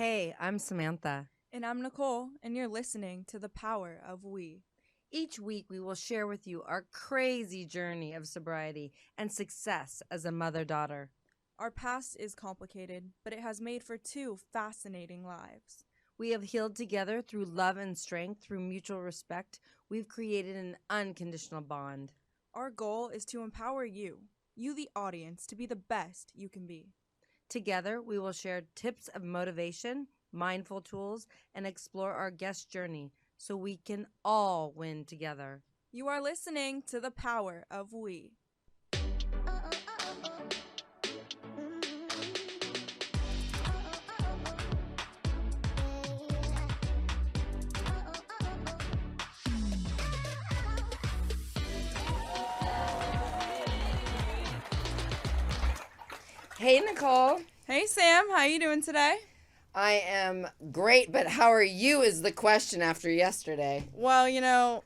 Hey, I'm Samantha. And I'm Nicole, and you're listening to The Power of We. Each week, we will share with you our crazy journey of sobriety and success as a mother daughter. Our past is complicated, but it has made for two fascinating lives. We have healed together through love and strength, through mutual respect. We've created an unconditional bond. Our goal is to empower you, the audience, to be the best you can be. Together, we will share tips of motivation, mindful tools, and explore our guest journey so we can all win together. You are listening to The Power of We. Hey, Nicole. Hey, Sam. How you doing today? I am great, but how are you is the question after yesterday. Well,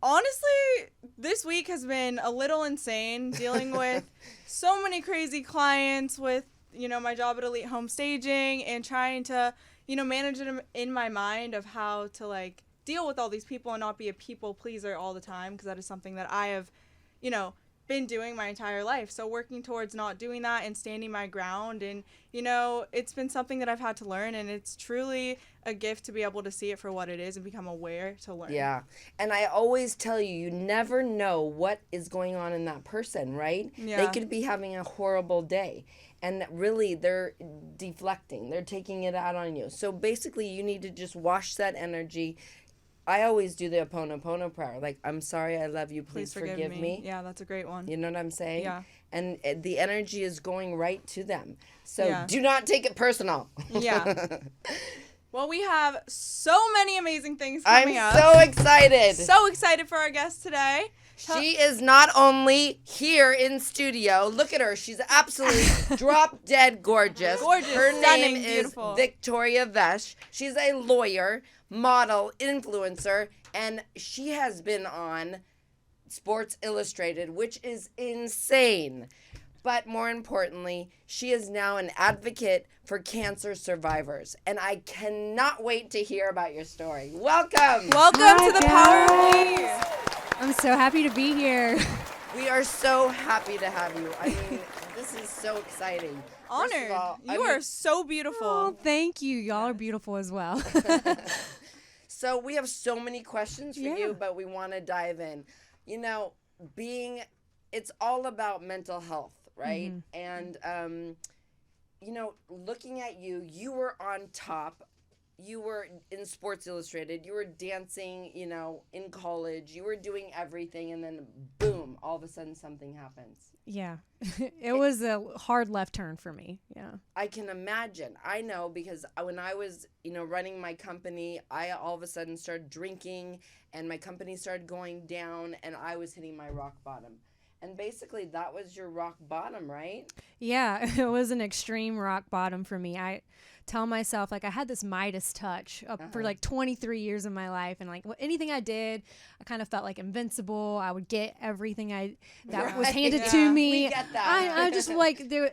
honestly, this week has been a little insane dealing with so many crazy clients with, my job at Elite Home Staging and trying to, manage it in my mind of how to, deal with all these people and not be a people pleaser all the time, because that is something that I have, been doing my entire life. So working towards not doing that and standing my ground, and it's been something that I've had to learn, and it's truly a gift to be able to see it for what it is and become aware to learn. Yeah. And I always tell you, you never know what is going on in that person, right? Yeah. They could be having a horrible day, and really they're deflecting. They're taking it out on you. So basically you need to just wash that energy. I always do the Ho'oponopono prayer. Like, I'm sorry, I love you, please forgive me. Yeah, that's a great one. You know what I'm saying? Yeah. And the energy is going right to them. So Yeah. do not take it personal. Yeah. Well, we have so many amazing things coming up. I'm so excited. So excited for our guest today. She is not only here in studio. Look at her. She's absolutely drop dead gorgeous. Gorgeous, Her stunning, name beautiful. is Victoria Vesce. She's a lawyer, model, influencer, and she has been on Sports Illustrated, which is insane. But more importantly, she is now an advocate for cancer survivors. And I cannot wait to hear about your story. Welcome. Welcome Hi, to The Power of We. I'm so happy to be here. We are so happy to have you. I mean, this is so exciting. First Honored. of all, You are so beautiful. Oh, thank you. Y'all are beautiful as well. So we have so many questions for Yeah. you, but we want to dive in. It's all about mental health, right? And, looking at you, you were on top. You were in Sports Illustrated. You were dancing, in college. You were doing everything. And then, boom, all of a sudden something happens. Yeah. It was a hard left turn for me. Yeah. I can imagine. I know, because when I was, running my company, I all of a sudden started drinking and my company started going down and I was hitting my rock bottom. And basically that was your rock bottom, right? Yeah. It was an extreme rock bottom for me. I tell myself, I had this Midas touch for 23 years of my life. And anything I did, I kind of felt like invincible. I would get everything that was handed to me. We get that. I just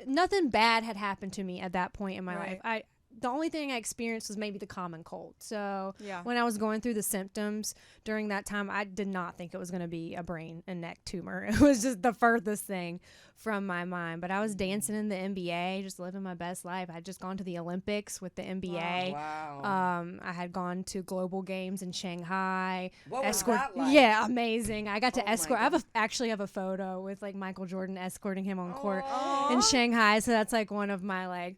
nothing bad had happened to me at that point in my life. The only thing I experienced was maybe the common cold. So when I was going through the symptoms during that time, I did not think it was going to be a brain and neck tumor. It was just the furthest thing from my mind. But I was dancing in the NBA, just living my best life. I had just gone to the Olympics with the NBA. Wow. I had gone to global games in Shanghai. What was that like? Yeah, amazing. I got to Oh escort. my I actually have a photo with Michael Jordan escorting him on court Aw. in Shanghai. So that's one of my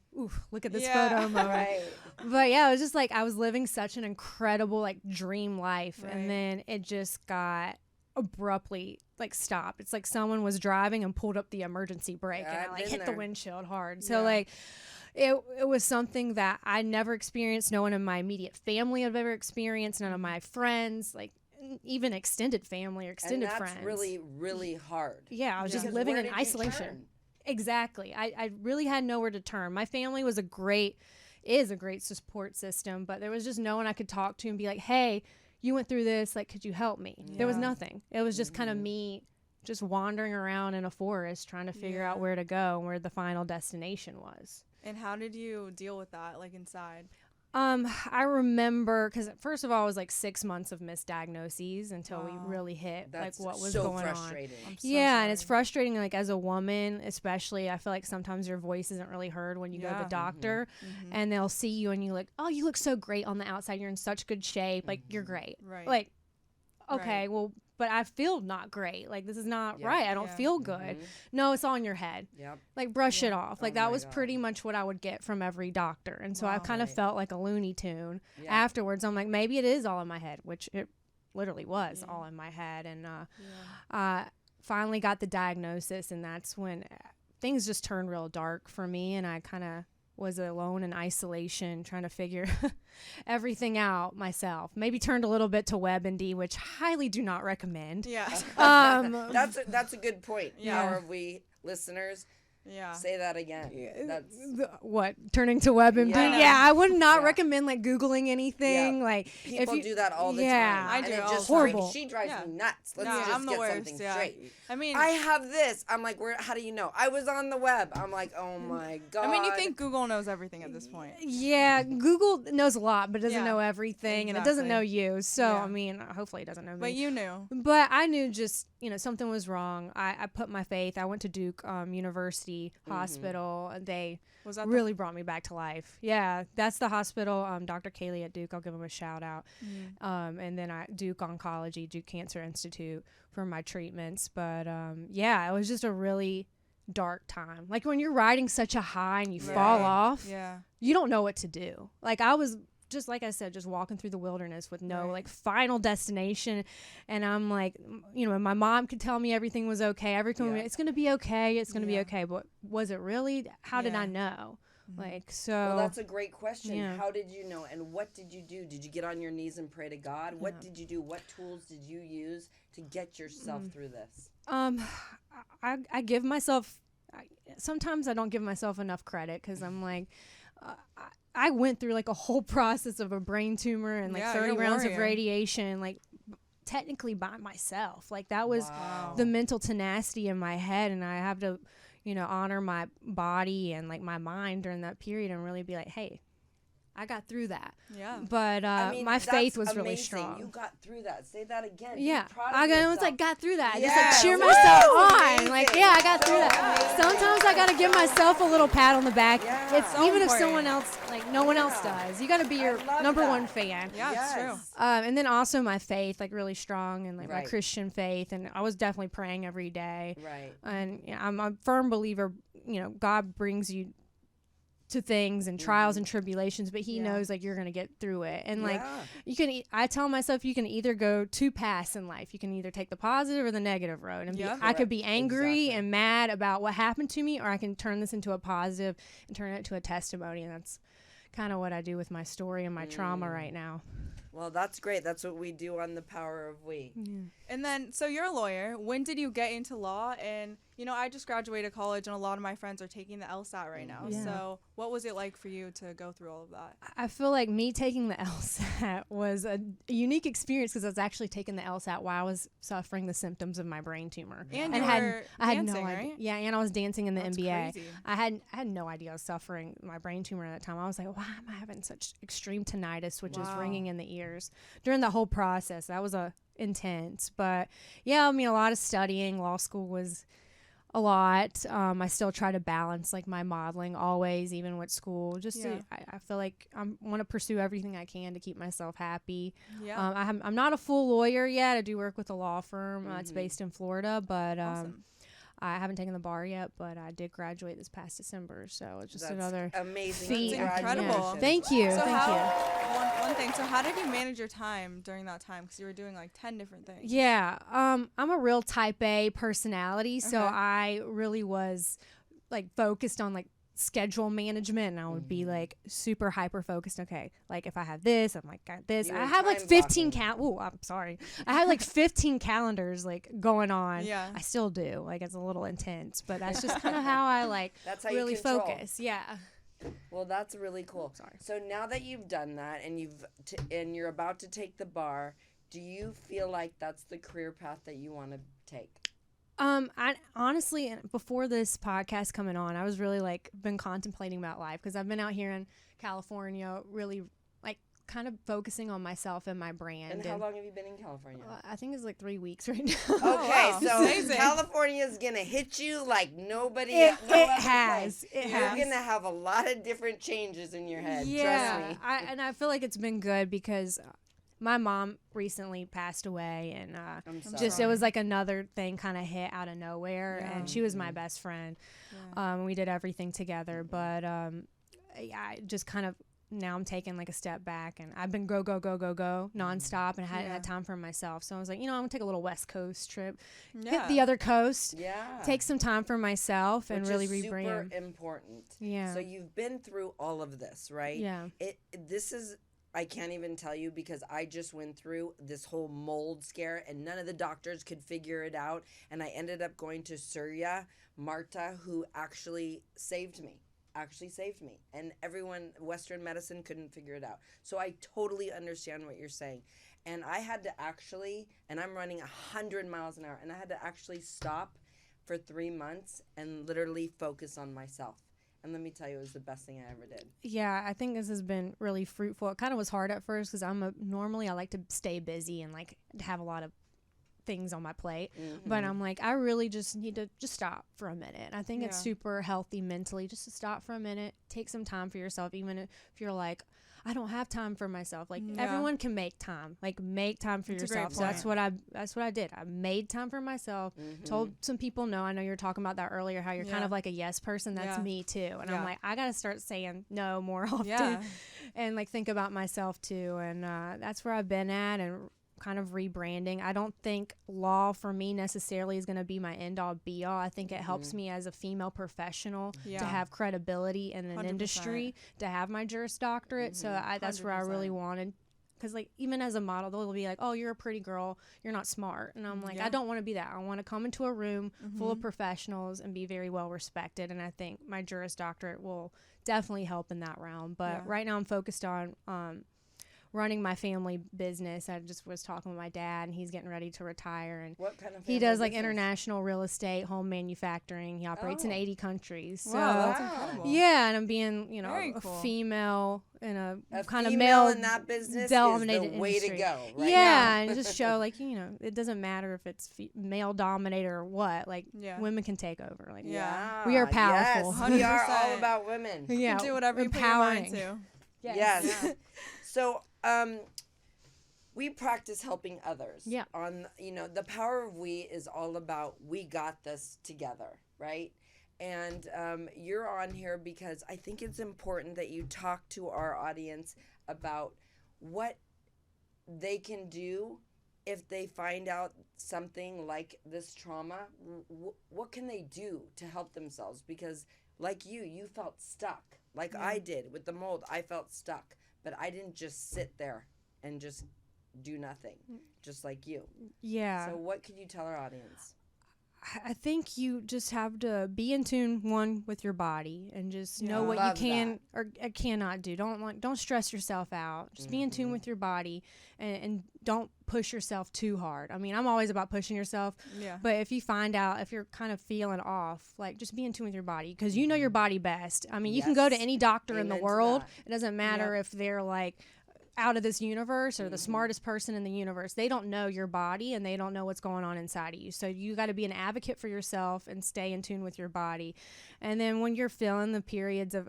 look at this photo moment. Right. But yeah, it was just I was living such an incredible dream life, Right. and then it just got abruptly stopped. It's like someone was driving and pulled up the emergency brake, Yeah, and I I've been hit the there. windshield hard. So Yeah. it was something that I never experienced. No one in my immediate family have ever experienced. None of my friends, even extended family or extended and that's friends. really, really hard. Yeah, I was just Because living where in did you isolation. turn? Exactly. I really had nowhere to turn. My family is a great support system, but there was just no one I could talk to and be like, hey, you went through this, could you help me? There was Yeah. nothing. It was just kind of me just wandering around in a forest trying to figure out where to go and where the final destination was. And how did you deal with that, like, inside? I remember, because first of all, it was like 6 months of misdiagnoses until we really hit That's like what was so going frustrating. on. I'm so Yeah, sorry. and it's frustrating, like as a woman, especially. I feel like sometimes your voice isn't really heard when you go to the doctor, and they'll see you and you like, oh, you look so great on the outside. You're in such good shape. Like you're great. Right. Like, okay, well, but I feel not great. Like this is not Yeah. right. I don't feel good. No, it's all in your head. Yep. Like brush it off. Like Oh that my was God. pretty much what I would get from every doctor. And so I kind of Right. felt like a Looney Tune. Yeah. Afterwards, I'm like, maybe it is all in my head, which it literally was all in my head. And finally got the diagnosis, and that's when things just turned real dark for me, and I kind of was alone in isolation trying to figure everything out myself. Maybe turned a little bit to WebMD, which highly do not recommend. Yeah. That's a good point. Yeah. How are we listeners? Yeah. Say that again. That's What, turning to WebMD? Yeah. Yeah, I would not Yeah. recommend like Googling anything. Yeah. Like people if you do that all the yeah. time. I and do it all just the time. Horrible. She drives Yeah. me nuts. Let's Yeah, just I'm the get worst, something yeah. straight. I mean, I have this. I'm like, where? How do you know? I was on the web. I'm like, oh my God. you think Google knows everything at this point. Yeah, Google knows a lot, but doesn't Yeah. know everything, and it doesn't know Exactly. you. So, Yeah. I mean, hopefully it doesn't know me. But you knew. But I knew just, something was wrong. I put my faith. I went to Duke University Hospital. They Was that really brought me back to life. Yeah, that's the hospital. Dr. Kaylee at Duke, I'll give him a shout out. And then Duke Oncology, Duke Cancer Institute for my treatments. But yeah, it was just a really dark time. Like when you're riding such a high and you fall off, Yeah. you don't know what to do. Like I was just, like I said, just walking through the wilderness with no like final destination. And I'm like, my mom could tell me everything was okay. It's going to be okay. It's going to be okay. But was it really? How did I know? Like, so. Well, that's a great question. Yeah. How did you know? And what did you do? Did you get on your knees and pray to God? What did you do? What tools did you use to get yourself through this? I give myself, sometimes I don't give myself enough credit because I'm like, I went through like a whole process of a brain tumor and like 30 you're a rounds of warrior. radiation, like technically by myself. Like that was Wow. the mental tenacity in my head, and I have to, honor my body and like my mind during that period and really be like, hey, I got through that. Yeah. But I mean, my faith that's was really amazing. strong. You got through that. Say that again. Be Yeah, proud of I yourself. got through that. Yeah. Just like cheer Woo! myself on. Amazing. Like, yeah, I got through that. Sometimes I gotta give myself a little pat on the back. Yeah. It's So even if important. someone else, like no one else does. You gotta be your love number that. one fan. Yeah, it's true. Yes. And then also my faith, like really strong, and like my Right. Christian faith, and I was definitely praying every day. Right. And I'm a firm believer. God brings you to things and trials and tribulations, but He knows like you're gonna get through it. And like Yeah. I tell myself you can either go two paths in life. You can either take the positive or the negative road. And Yeah. I could be angry Exactly. and mad about what happened to me, or I can turn this into a positive and turn it into a testimony. And that's kind of what I do with my story and my trauma right now. Well, that's great. That's what we do on The Power of We. And then, so you're a lawyer. When did you get into law? And, I just graduated college, and a lot of my friends are taking the LSAT right now. Yeah. So what was it like for you to go through all of that? I feel like me taking the LSAT was a unique experience because I was actually taking the LSAT while I was suffering the symptoms of my brain tumor. And I you were had dancing, no idea. right? Yeah, and I was dancing in the That's NBA. crazy. I had no idea I was suffering my brain tumor at that time. I was like, why am I having such extreme tinnitus, which is Wow. ringing in the ears during the whole process? That was intense. But yeah, I mean, a lot of studying. Law school was a lot. I still try to balance like my modeling always, even with school. I feel like I want to pursue everything I can to keep myself happy. Yeah. I'm not a full lawyer yet. I do work with a law firm. It's based in Florida, but Awesome. I haven't taken the bar yet, but I did graduate this past December, so it's just That's another amazing. feat. That's incredible. Congratulations. Thank you. So Thank you. one thing. So how did you manage your time during that time? Because you were doing like 10 different things. Yeah, I'm a real type A personality, so Okay. I really was like focused on like schedule management, and I would be like super hyper focused. Okay, like if I have this, I'm like got this. You I were have like time 15 blocking. I'm sorry. I had like 15 calendars like going on. Yeah. I still do. Like it's a little intense, but that's just kind of how I like That's how you really control. focus. Yeah. Well, that's really cool. Sorry. So now that you've done that and and you're about to take the bar, do you feel like that's the career path that you want to take? I honestly, before this podcast coming on, I was really like been contemplating about life because I've been out here in California, really like kind of focusing on myself and my brand. And how long have you been in California? I think it's like 3 weeks right now. Okay, wow. so Amazing. California's gonna hit you like nobody. It other has. place. It You're has. gonna have a lot of different changes in your head. Yeah, Trust me. and I feel like it's been good because my mom recently passed away, and I'm sorry. just it was like another thing kind of hit out of nowhere, Yeah. and she was my best friend. Yeah. We did everything together, but I just kind of now I'm taking like a step back, and I've been go nonstop, and I hadn't had time for myself. So I was like, I'm gonna take a little West Coast trip, hit the other coast, take some time for myself, and Which really is rebrand. super important. Yeah. So you've been through all of this, right? Yeah. This is, I can't even tell you because I just went through this whole mold scare and none of the doctors could figure it out. And I ended up going to Surya Marta, who actually saved me. And everyone, Western medicine couldn't figure it out. So I totally understand what you're saying. And I had to actually, and I'm running 100 miles an hour, and I had to actually stop for 3 months and literally focus on myself. And let me tell you, it was the best thing I ever did. Yeah, I think this has been really fruitful. It kind of was hard at first because normally I like to stay busy and like have a lot of things on my plate. Mm-hmm. But I'm like, I really just need to just stop for a minute. I think it's super healthy mentally just to stop for a minute, take some time for yourself, even if you're like, I don't have time for myself. Like everyone can make time. Like make time for yourself. So that's what I did. I made time for myself. Told some people no. I know you were talking about that earlier, how you're kind of like a yes person. That's me too. And I'm like, I gotta start saying no more often and like think about myself too. And that's where I've been at and kind of rebranding. I don't think law for me necessarily is going to be my end all be all. I think it helps me as a female professional to have credibility in an 100%. Industry, to have my Juris Doctorate. So that's where I really wanted. Because like even as a model, they'll be like, "Oh, you're a pretty girl. You're not smart," and I'm like, I don't want to be that. I want to come into a room full of professionals and be very well respected. And I think my Juris Doctorate will definitely help in that realm. But right now, I'm focused on running my family business. I just was talking with my dad, and he's getting ready to retire. And what kind of he does like business? international real estate, home manufacturing. He operates in 80 countries. So that's incredible. yeah, and I'm being Very a cool. female in a kind of female male in that business dominated is the way industry. to go. Right Yeah, now. and just show like it doesn't matter if it's male dominated or what. Like women can take over. Like we are powerful. Yes, we are 100%. all about women. You can do whatever you put your mind to. Yes. So we practice helping others. Yeah. On the power of we is all about we got this together, right? And you're on here because I think it's important that you talk to our audience about what they can do if they find out something like this trauma. What can they do to help themselves? Because like you felt stuck. Like I did with the mold. I felt stuck, but I didn't just sit there and just do nothing, just like you. Yeah. So what could you tell our audience? I think you just have to be in tune with your body and just know what you Love can or cannot do. Don't stress yourself out. Just be in tune with your body and don't push yourself too hard. I mean, I'm always about pushing yourself. Yeah. But if you find out if you're kind of feeling off, like just be in tune with your body because you know your body best. I mean, you can go to any doctor in the world. It doesn't matter if they're like out of this universe or the smartest person in the universe. They don't know your body and they don't know what's going on inside of you. So you got to be an advocate for yourself and stay in tune with your body. And then when you're feeling the periods of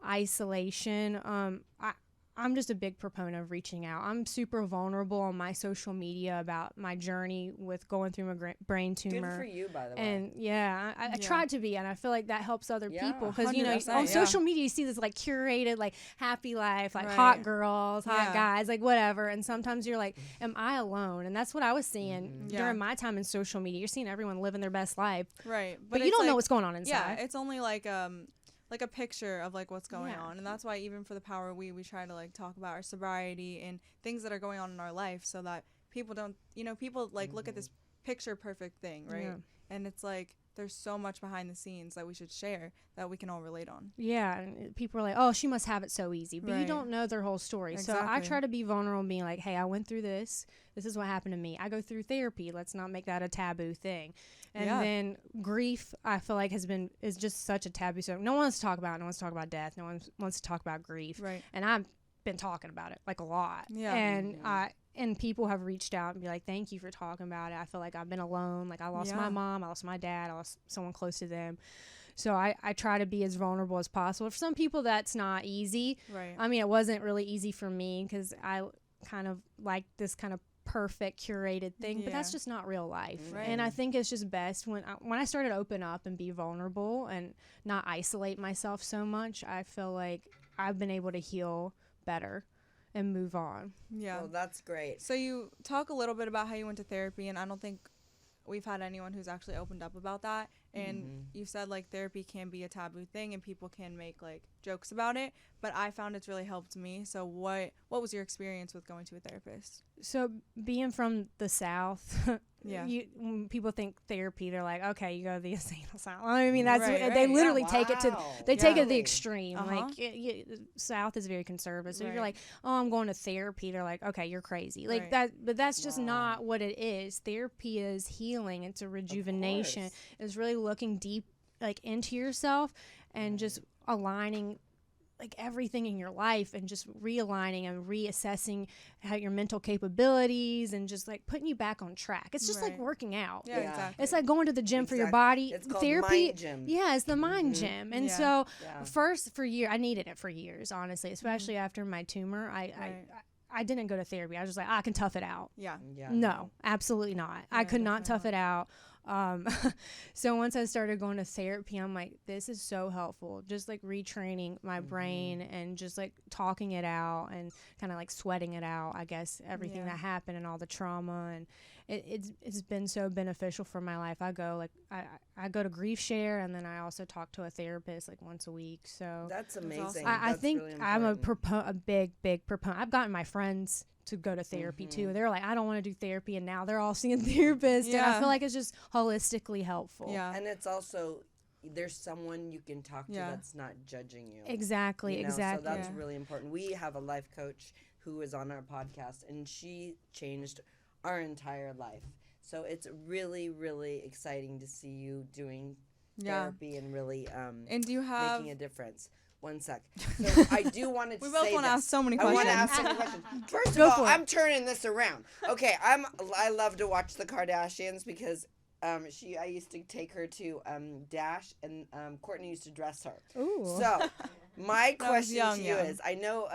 isolation, I'm just a big proponent of reaching out. I'm super vulnerable on my social media about my journey with going through my brain tumor. Good for you, by the way. And I tried to be, and I feel like that helps other people because 100%, on social media you see this like curated, like happy life, like hot girls, hot guys, like whatever. And sometimes you're like, am I alone? And that's what I was seeing during my time in social media. You're seeing everyone living their best life, right? But you don't know what's going on inside. Yeah, it's only like a picture of like what's going on, and that's why even for the power we try to like talk about our sobriety and things that are going on in our life so that people don't people like look at this picture perfect thing, right? And it's like there's so much behind the scenes that we should share that we can all relate on. Yeah, and people are like, oh, she must have it so easy. But you don't know their whole story. Exactly. So I try to be vulnerable and being like, hey, I went through this. This is what happened to me. I go through therapy. Let's not make that a taboo thing. And then grief, I feel like is just such a taboo. So no one wants to talk about it. No one wants to talk about death. No one wants to talk about grief. Right. And I've been talking about it like a lot. Yeah. And people have reached out and be like, thank you for talking about it. I feel like I've been alone. Like I lost my mom, I lost my dad, I lost someone close to them. So I try to be as vulnerable as possible. For some people, that's not easy. Right. I mean, it wasn't really easy for me because I kind of like this kind of perfect curated thing, but that's just not real life. Right. And I think it's just best when I started to open up and be vulnerable and not isolate myself so much, I feel like I've been able to heal better and move on. Yeah. Well, that's great. So you talk a little bit about how you went to therapy, and I don't think we've had anyone who's actually opened up about that. And you said like therapy can be a taboo thing and people can make like jokes about it, but I found it's really helped me. So what was your experience with going to a therapist? So being from the South, Yeah. When people think therapy, they're like, okay, you go to the insane asylum. I mean, that's Right, what, they literally take it to take it to the Yeah. extreme. Uh-huh. Like South is very conservative. So Right. you're like, oh, I'm going to therapy. They're like, okay, you're crazy. Like Right. that, but that's just Wow. not what it is. Therapy is healing. It's a rejuvenation. course. It's really looking deep, like into yourself and just aligning like everything in your life and just realigning and reassessing how your mental capabilities and just like putting you back on track. It's just like Right. working out. Yeah, Yeah. exactly. It's like going to the gym for your Exactly. body. It's called Therapy. mind gym. Yeah, it's the mind gym. And Yeah. so Yeah. first for years, I needed it for years, honestly, especially after my tumor. Right. I didn't go to therapy. I was just like, I can tough it out. Yeah. Yeah. No, absolutely not. I Yeah, could not definitely tough it out. So once I started going to therapy, I'm like, this is so helpful. Just like retraining my brain and just like talking it out and kind of like sweating it out, I guess, everything Yeah. that happened and all the trauma. And it's been so beneficial for my life. I go to Grief Share, and then I also talk to a therapist like once a week. So That's awesome. amazing. I That's think really I'm important. a big proponent. I've gotten my friends to go to therapy too. They're like, I don't want to do therapy, and now they're all seeing therapists. And I Yeah. feel like it's just holistically helpful. Yeah. And it's also, there's someone you can talk to Yeah. that's not judging you. Exactly. You know, Exactly. So that's Yeah. really important. We have a life coach who is on our podcast, and she changed our entire life. So it's really, really exciting to see you doing Yeah. therapy and really And do you have making a difference. One sec. So I do want to We say both want to this. ask so many I want questions. to ask so many questions. First Go of all, for it. I'm turning this around. Okay, I love to watch the Kardashians because I used to take her to Dash, and Courtney used to dress her. Ooh. So my was question young, to you young. is, I know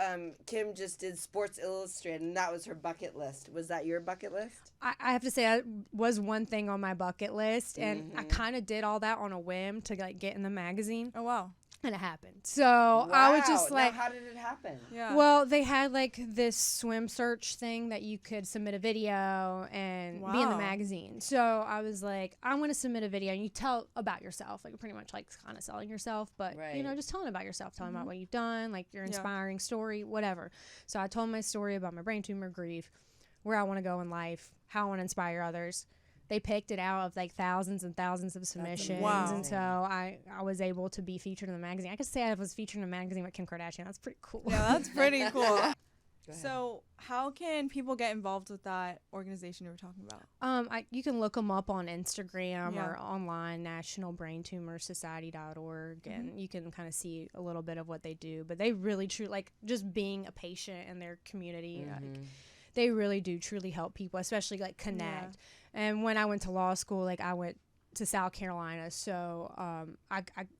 Kim just did Sports Illustrated, and that was her bucket list. Was that your bucket list? I have to say, that was one thing on my bucket list, and I kind of did all that on a whim to like get in the magazine, Oh wow. and it happened. So I was just Wow. like, Now, how did it happen? Yeah. well, they had like this swim search thing that you could submit a video and be in the Wow. magazine. So I was like, I'm going to submit a video, and you tell about yourself, like pretty much like kind of selling yourself, but you know, Right. just telling about yourself, telling about what you've done, like your Yeah. inspiring story, whatever. So I told my story about my brain tumor, grief, where I want to go in life, how I want to inspire others. They picked it out of like thousands and thousands of submissions, Wow. and so I was able to be featured in the magazine. I could say I was featured in a magazine with Kim Kardashian. That's pretty cool. Yeah, that's pretty cool. Go ahead. So, how can people get involved with that organization you were talking about? You can look them up on Instagram Yeah. or online, nationalbraintumorsociety.org, and you can kind of see a little bit of what they do. But they really, truly, like just being a patient in their community, like, they really do truly help people, especially like connect. And when I went to law school, like I went to South Carolina, so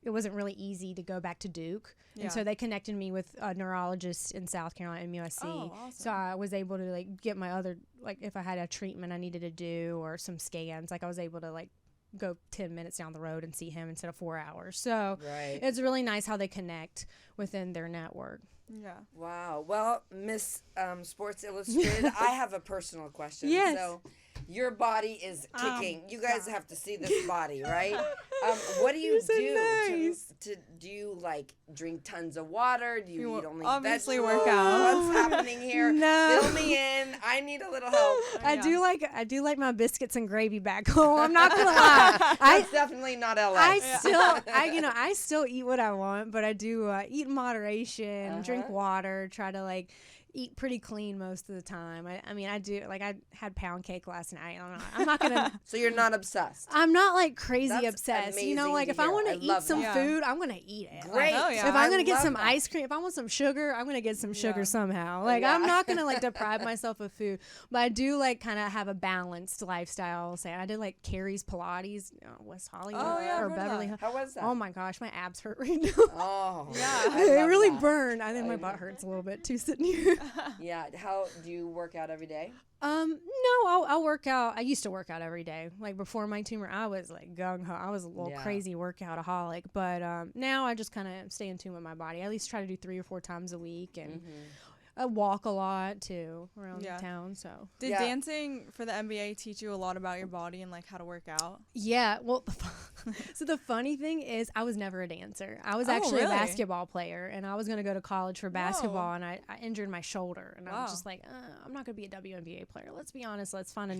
it wasn't really easy to go back to Duke, and so they connected me with a neurologist in South Carolina, MUSC. Oh, awesome. So I was able to like get my other, like if I had a treatment I needed to do or some scans, like I was able to like go 10 minutes down the road and see him instead of 4 hours. So Right. it's really nice how they connect within their network. Yeah. Wow. Well, Miss Sports Illustrated, I have a personal question. Yes. So, Your body is kicking. You guys have to see this body, right? What do you do? Do you like drink tons of water? Do you eat only obviously vegetables? work out? What's happening here? No. Fill me in. I need a little help. I do like my biscuits and gravy back home. I'm not gonna lie. That's definitely not LA. I still eat what I want, but I do eat in moderation, drink water, try to like eat pretty clean most of the time. I mean, I do, like, I had pound cake last night. I don't know. I'm not gonna. So you're not obsessed. I'm not like crazy That's obsessed. You know, like if I want to eat some food, I'm gonna eat it. Great. Like, if I'm gonna get some ice cream, if I want some sugar, I'm gonna get some sugar somehow. Like I'm not gonna like deprive myself of food, but I do like kind of have a balanced lifestyle. Say I did like Carrie's Pilates, West Hollywood or Beverly Hills. How was that? Oh my gosh, my abs hurt right now. Oh yeah, It really burned. I think my butt hurts a little bit too sitting here. Yeah. How do you work out every day? No, I'll work out. I used to work out every day. Like before my tumor, I was like gung ho. I was a little crazy workoutaholic. But now I just kind of stay in tune with my body. I at least try to do 3 or 4 times a week, and I walk a lot too around town. So did dancing for the NBA teach you a lot about your body and like how to work out? Yeah. Well, so the funny thing is, I was never a dancer. I was actually a basketball player, and I was going to go to college for basketball, and I injured my shoulder, and I was just like, I'm not going to be a WNBA player. Let's be honest. Let's find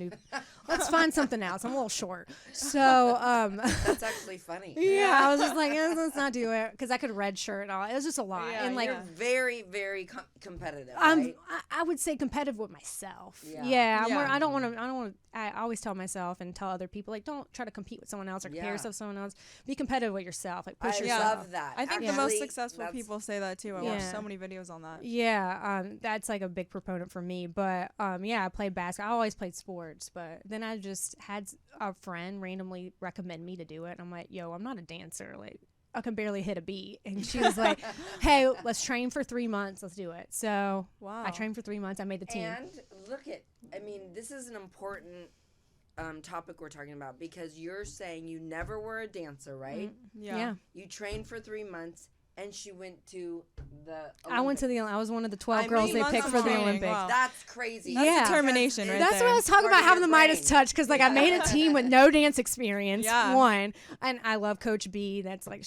something else. I'm a little short. So that's actually funny. Yeah, I was just like, let's not do it, because I could redshirt and all. It was just a lot. Yeah, and like you're very, very competitive. Right? I would say competitive with myself. I don't want to. I always tell myself and tell other people, like, don't try to compete with someone else or compare yourself to someone else. Be competitive with yourself. Like, push yourself. I love that. I think the most successful people say that too. I watch so many videos on that. Yeah, that's like a big proponent for me. But I played basketball. I always played sports, but then I just had a friend randomly recommend me to do it, and I'm like, yo, I'm not a dancer. Like, I can barely hit a beat. And she was like, hey, let's train for 3 months. Let's do it. So I trained for 3 months. I made the team. And this is an important topic we're talking about, because you're saying you never were a dancer, right? Yeah. You trained for 3 months, and she went to the Olympics. I was one of the 12 girls they picked for the Olympics. Wow. That's crazy. That's determination right That's there. what I was talking about, having the Midas touch, because like I made a team with no dance experience, one, and I love Coach B. That's like,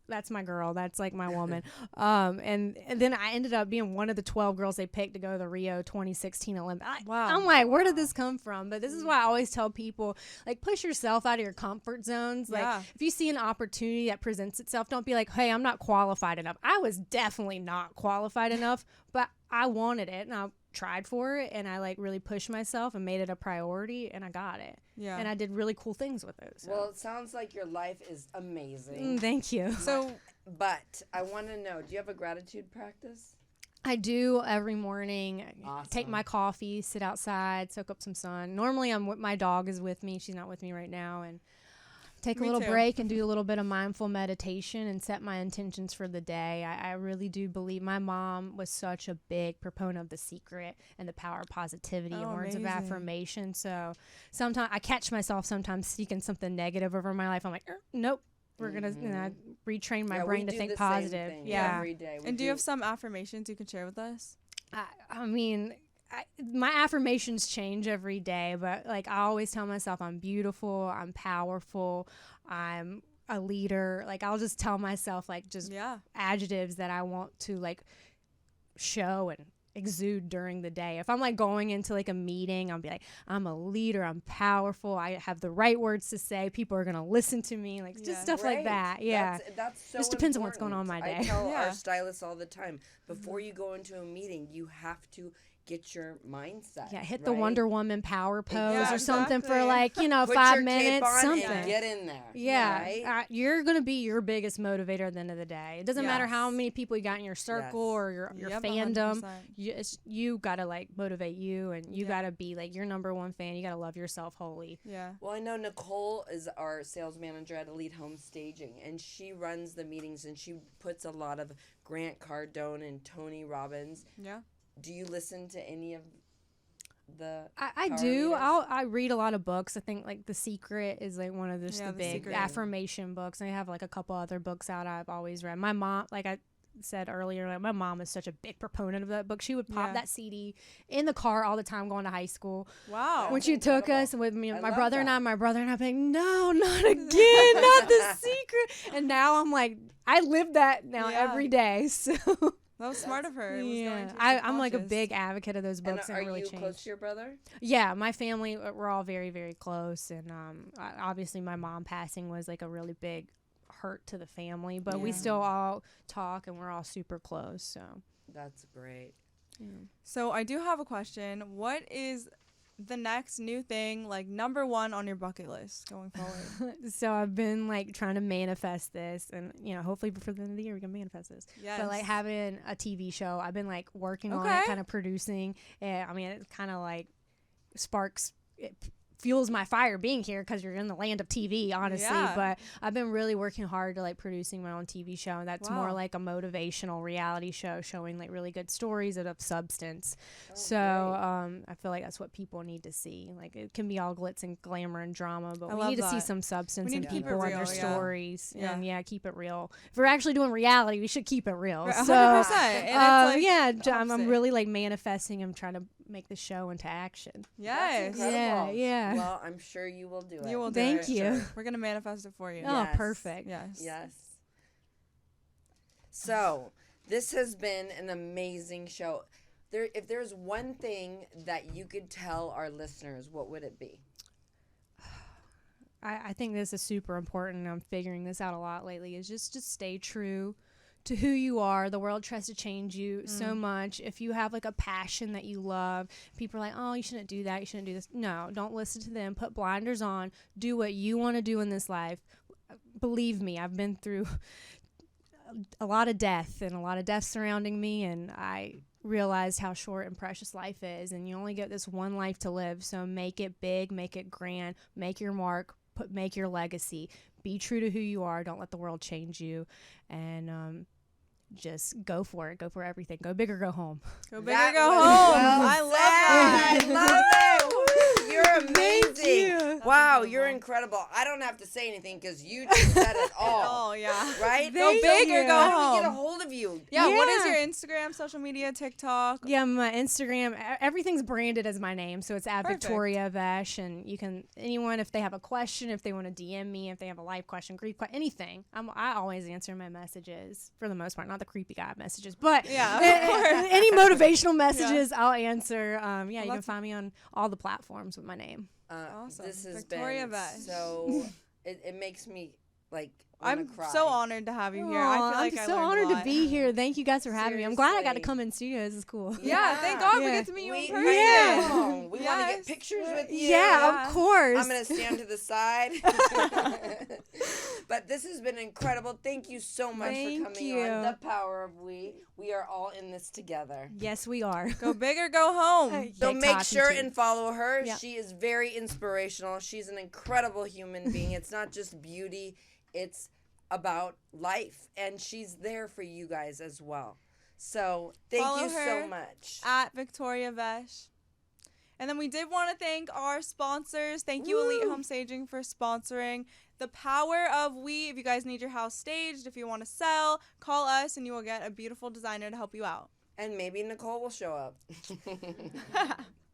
that's my girl. That's like my woman. And then I ended up being one of the 12 girls they picked to go to the Rio 2016 Olympics. I'm like, where did this come from? But this is why I always tell people, like, push yourself out of your comfort zones. Like, if you see an opportunity that presents itself, don't be like, hey, I'm not qualified enough. I was definitely not qualified enough, but I wanted it, and I tried for it, and I like really pushed myself and made it a priority, and I got it. Yeah. And I did really cool things with it. So. Well, it sounds like your life is amazing. Thank you. But I want to know, do you have a gratitude practice? I do every morning. Awesome. Take my coffee, sit outside, soak up some sun. Normally my dog is with me. She's not with me right now, and take a little break and do a little bit of mindful meditation and set my intentions for the day. I really do believe my mom was such a big proponent of The Secret and the power of positivity and words of affirmation. So sometimes I catch myself sometimes seeking something negative over my life. I'm like, nope. We're going to retrain my brain to think positive. Every day. And do you have some affirmations you can share with us? I mean, my affirmations change every day, but like I always tell myself I'm beautiful, I'm powerful, I'm a leader. Like I'll just tell myself like just adjectives that I want to like show and exude during the day. If I'm like going into like a meeting, I'll be like, I'm a leader, I'm powerful, I have the right words to say, people are gonna listen to me, like just stuff like that. That's so just depends on what's going on my day. I tell our stylists all the time, before you go into a meeting, you have to get your mindset. Hit the Wonder Woman power pose or something for like, Put 5 your minutes, cape on something. And get in there. You're going to be your biggest motivator at the end of the day. It doesn't matter how many people you got in your circle or your fandom. You got to like motivate you, and you got to be like your number one fan. You got to love yourself wholly. Yeah. Well, I know Nicole is our sales manager at Elite Home Staging, and she runs the meetings, and she puts a lot of Grant Cardone and Tony Robbins. Yeah. Do you listen to any of the I do. I read a lot of books. I think like The Secret is like one of the big affirmation books. I have like a couple other books out I've always read. My mom, like said earlier, like my mom is such a big proponent of that book. She would pop that CD in the car all the time going to high school. Wow. When she took us with me, my brother and I being, no, not again, not The Secret. And now I'm like, I live that now every day. So that was smart of her. Yeah, I'm like a big advocate of those books. And are really you changed. close to your brother? Yeah, my family, we're all very, very close. And obviously my mom passing was like a really big hurt to the family. But we still all talk and we're all super close. So that's great. Yeah. So I do have a question. What is the next new thing, like number one on your bucket list going forward? So I've been like trying to manifest this, and hopefully before the end of the year we can manifest this. Yes. But like having a TV show, I've been like working on it, kind of producing. I mean, it kind of like sparks. It fuels my fire being here because you're in the land of TV, honestly. Yeah. But I've been really working hard to like producing my own TV show, and that's more like a motivational reality show showing like really good stories of substance. I feel like that's what people need to see. Like it can be all glitz and glamour and drama, but we need to see some substance in people and their stories. And keep it real. If we're actually doing reality, we should keep it real. 100%. So And it's like I'm really like manifesting. I'm trying to make the show into action. Yes. Yeah. Well, I'm sure you will do it. You will do Thank it. you. Sure. We're going to manifest it for you. Oh, perfect. Yes. Yes. So, this has been an amazing show. If there's one thing that you could tell our listeners, what would it be? I think this is super important. I'm figuring this out a lot lately, is just to stay true to who you are. The world tries to change you so much. If you have like a passion that you love, people are like, oh, you shouldn't do that, you shouldn't do this. No, don't listen to them. Put blinders on. Do what you want to do in this life. Believe me, I've been through a lot of death and a lot of death surrounding me, and I realized how short and precious life is, and you only get this one life to live. So make it big, make it grand, make your mark, make your legacy. Be true to who you are. Don't let the world change you, and just go for it. Go for everything. Go big or go home. Go big or go home. Well I love that. I love it. You're amazing. Thank you. Wow, you're incredible. I don't have to say anything because you just said it all. Oh, yeah. Right? Go big or go How do we home. get a hold of you? Yeah, what is your Instagram, social media, TikTok? Yeah, my Instagram, everything's branded as my name, so it's at Victoria Vesce, and you can, anyone, if they have a question, if they want to DM me, if they have a life question, grief question, anything, I always answer my messages, for the most part, not the creepy guy messages, but any motivational messages, I'll answer. You can find me on all the platforms with my name. Awesome. This has Victoria been Vesce. so, it makes me like I'm cry. so honored to have you here. I feel like I'm I so learned honored a lot. to be here. Thank you guys for having me. I'm glad I got to Seriously. come in studio. This is cool. Yeah, thank God we Yeah. get to meet you in We person. want to Yes. get pictures with you. Yeah, of course. I'm going to stand to the side. But this has been incredible. Thank you so much Thank for coming you. on The Power of We. We are all in this together. Yes, we are. Go big or go home. So They make talking sure to. and follow her. Yep. She is very inspirational. She's an incredible human being. It's not just beauty. It's about life. And she's there for you guys as well. So thank Follow you her so much. at Victoria Vesce. And then we did want to thank our sponsors. Thank you, Elite Home Staging, for sponsoring The Power of We. If you guys need your house staged, if you want to sell, call us and you will get a beautiful designer to help you out. And maybe Nicole will show up.